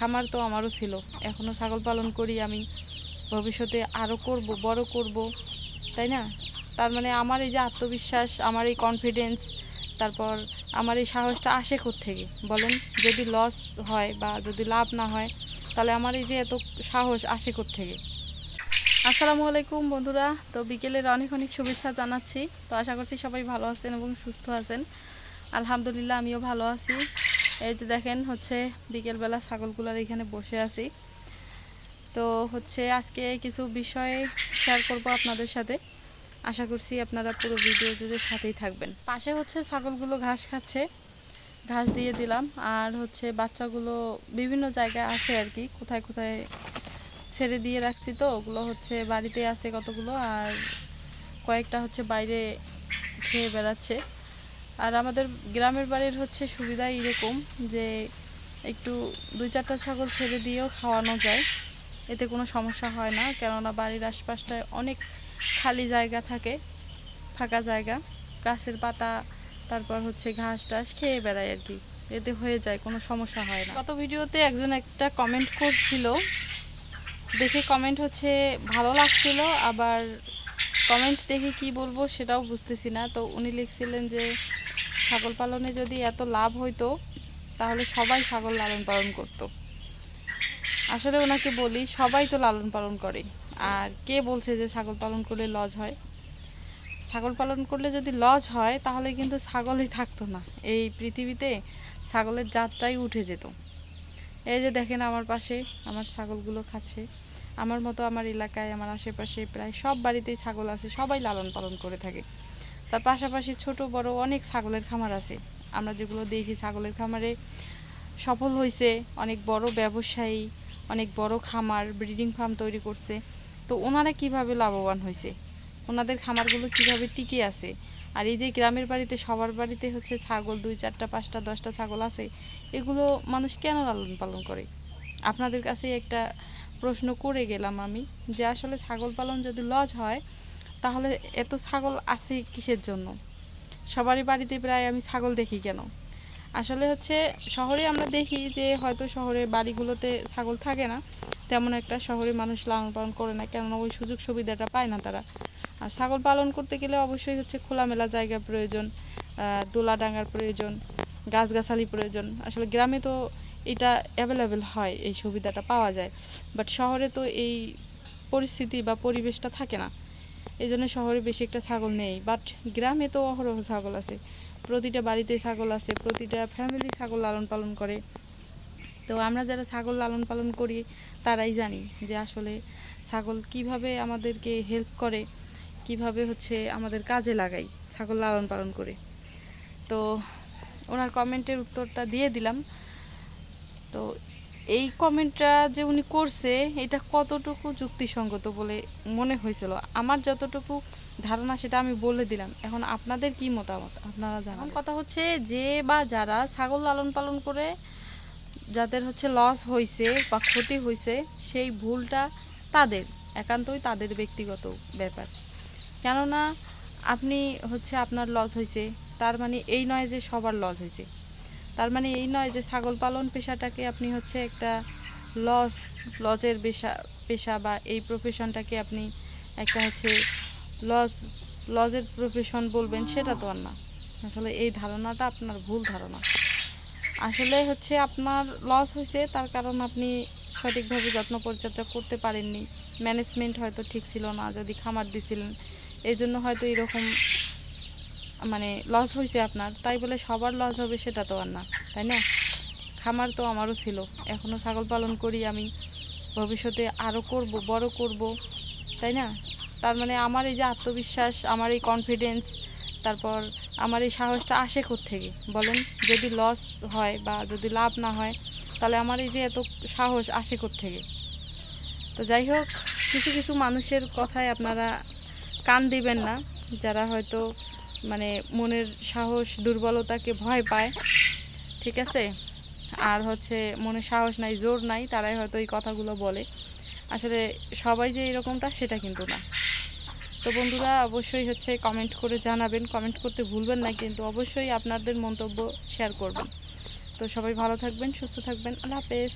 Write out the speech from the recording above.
খামার তো আমারও ছিল, এখনও ছাগল পালন করি আমি, ভবিষ্যতে আরও করব, বড় করব, তাই না? তার মানে আমার এই যে আত্মবিশ্বাস, আমার এই কনফিডেন্স, তারপর আমার এই সাহসটা আসে থেকে বলেন? যদি লস হয় বা যদি লাভ না হয়, তাহলে আমার এই যে এত সাহস আসে থেকে? আসসালামু আলাইকুম বন্ধুরা, তো বিকেলের অনেক অনেক শুভেচ্ছা জানাচ্ছি। তো আশা করছি সবাই ভালো আছেন এবং সুস্থ আছেন। আলহামদুলিল্লাহ আমিও ভালো আছি। এই যে দেখেন হচ্ছে বিকেলবেলা ছাগলগুলোর এখানে বসে আছি। তো হচ্ছে আজকে কিছু বিষয় শেয়ার করব আপনাদের সাথে। আশা করছি আপনারা পুরো ভিডিও জুড়ে সাথেই থাকবেন। পাশে হচ্ছে ছাগলগুলো ঘাস খাচ্ছে, ঘাস দিয়ে দিলাম। আর হচ্ছে বাচ্চাগুলো বিভিন্ন জায়গায় আছে আর কি, কোথায় কোথায় ছেড়ে দিয়ে রাখছি, তো ওগুলো হচ্ছে বাড়িতে আছে কতগুলো, আর কয়েকটা হচ্ছে বাইরে খেয়ে বেড়াচ্ছে। আর আমাদের গ্রামের বাড়ির হচ্ছে সুবিধা এরকম যে একটু 2-4টা ছাগল ছেড়ে দিয়েও খাওয়ানো যায়, এতে কোনো সমস্যা হয় না। কেননা বাড়ির আশপাশটায় অনেক খালি জায়গা থাকে, ফাঁকা জায়গা, গাছের পাতা, তারপর হচ্ছে ঘাস টাস খেয়ে বেড়ায় আর কি, এতে হয়ে যায়, কোনো সমস্যা হয় না। গত ভিডিওতে একজন একটা কমেন্ট করছিল, দেখে কমেন্ট হচ্ছে ভালো লাগছিল, আবার কমেন্ট দেখে কি বলবো সেটাও বুঝতেছি না। তো উনি লিখছিলেন যে ছাগল পালনে যদি এত লাভ হইতো তাহলে সবাই ছাগল লালন পালন করত। আসলে ওনাকে বলি, সবাই তো লালন পালন করে, আর কে বলছে যে ছাগল পালন করলে লস হয়? ছাগল পালন করলে যদি লস হয় তাহলে কিন্তু ছাগলই থাকতো না এই পৃথিবীতে, ছাগলের জাতটাই উঠে যেত। এই যে দেখেন আমার পাশে আমার ছাগলগুলো খাচ্ছে। আমার মতো আমার এলাকায়, আমার আশেপাশে প্রায় সব বাড়িতেই ছাগল আছে, সবাই লালন পালন করে থাকে। তার পাশাপাশি ছোট বড় অনেক ছাগলের খামার আছে, আমরা যেগুলো দেখি ছাগলের খামারে সফল হয়েছে, অনেক বড় ব্যবসায়ী, অনেক বড় খামার, ব্রিডিং ফার্ম তৈরি করছে। তো ওনারা কিভাবে লাভবান হয়েছে, ওনাদের খামারগুলো কিভাবে টিকে আছে? আর এই যে গ্রামের বাড়িতে সবার বাড়িতে হচ্ছে ছাগল 2-4টা 5টা 10টা ছাগল আছে, এগুলো মানুষ কেন লালন পালন করে? আপনাদের কাছে একটা প্রশ্ন করে গেলাম আমি, যে আসলে ছাগল পালন যদি লস হয় তাহলে এত ছাগল আছে কিসের জন্য? সবারই বাড়িতে প্রায় আমি ছাগল দেখি কেন? আসলে হচ্ছে শহরে আমরা দেখি যে হয়তো শহরে বাড়িগুলোতে ছাগল থাকে না তেমন একটা, শহরে মানুষ লালন পালন করে না, কেননা ওই সুযোগ সুবিধাটা পায় না তারা। আর ছাগল পালন করতে গেলে অবশ্যই হচ্ছে খোলামেলা জায়গা প্রয়োজন, দোলা ডাঙ্গার প্রয়োজন, গাছগাছালি প্রয়োজন। আসলে গ্রামে তো এটা অ্যাভেলেবেল হয়, এই সুবিধাটা পাওয়া যায়, বাট শহরে তো এই পরিস্থিতি বা পরিবেশটা থাকে না, এই জন্য শহরে বেশি একটা ছাগল নেই। বাট গ্রামে তো অহরহ ছাগল আছে, প্রতিটা বাড়িতে ছাগল আছে, প্রতিটা ফ্যামিলি ছাগল লালন পালন করে। তো আমরা যারা ছাগল লালন পালন করি তারাই জানি যে আসলে ছাগল কিভাবে আমাদেরকে হেল্প করে, কিভাবে হচ্ছে আমাদের কাজে লাগাই ছাগল লালন পালন করে। তো ওনার কমেন্টের উত্তরটা দিয়ে দিলাম। তো এই কমেন্টটা যে উনি করছে এটা কতটুকু যুক্তিসঙ্গত বলে মনে হয়েছিল, আমার যতটুকু ধারণা সেটা আমি বলে দিলাম। এখন আপনাদের কি মতামত আপনারা জানান। কথা হচ্ছে যে বা যারা ছাগল লালন পালন করে যাদের হচ্ছে লস হয়েছে বা ক্ষতি হয়েছে, সেই ভুলটা তাদের, একান্তই তাদের ব্যক্তিগত ব্যাপার। কেননা আপনি হচ্ছে আপনার লস হয়েছে, তার মানে এই নয় যে সবার লস হয়েছে, তার মানে এই নয় যে ছাগল পালন পেশাটাকে আপনি হচ্ছে একটা লজের পেশা বা এই প্রফেশনটাকে আপনি একটা হচ্ছে লজ লজের প্রফেশন বলবেন, সেটা তো আর না। আসলে এই ধারণাটা আপনার ভুল ধারণা। আসলে হচ্ছে আপনার লস হয়েছে তার কারণ আপনি সঠিকভাবে যত্ন পরিচর্যা করতে পারেননি, ম্যানেজমেন্ট হয়তো ঠিক ছিল না, যদি খামার দিছিলেন এই জন্য হয়তো এরকম মানে লস হয়েছে আপনার, তাই বলে সবার লস হবে সেটা তো আর না, তাই না? খামার তো আমারও ছিল, এখনও ছাগল পালন করি আমি, ভবিষ্যতে আরও করব, বড় করব, তাই না? তার মানে আমার এই যে আত্মবিশ্বাস, আমার এই কনফিডেন্স, তারপর আমার এই সাহসটা আসে থেকে বলেন? যদি লস হয় বা যদি লাভ না হয় তাহলে আমার এই যে এত সাহস আসে থেকে? তো যাই হোক, কিছু কিছু মানুষের কথায় আপনারা কান দিবেন না, যারা হয়তো মানে মনের সাহস দুর্বলতাকে ভয় পায়, ঠিক আছে? আর হচ্ছে মনে সাহস নাই, জোর নাই, তারাই হয়তো এই কথাগুলো বলে। আসলে সবাই যে এরকমটা সেটা কিন্তু না। তো বন্ধুরা অবশ্যই হচ্ছে কমেন্ট করে জানাবেন, কমেন্ট করতে ভুলবেন না কিন্তু, অবশ্যই আপনাদের মন্তব্য শেয়ার করবেন। তো সবাই ভালো থাকবেন, সুস্থ থাকবেন, আল্লাহ হাফেজ।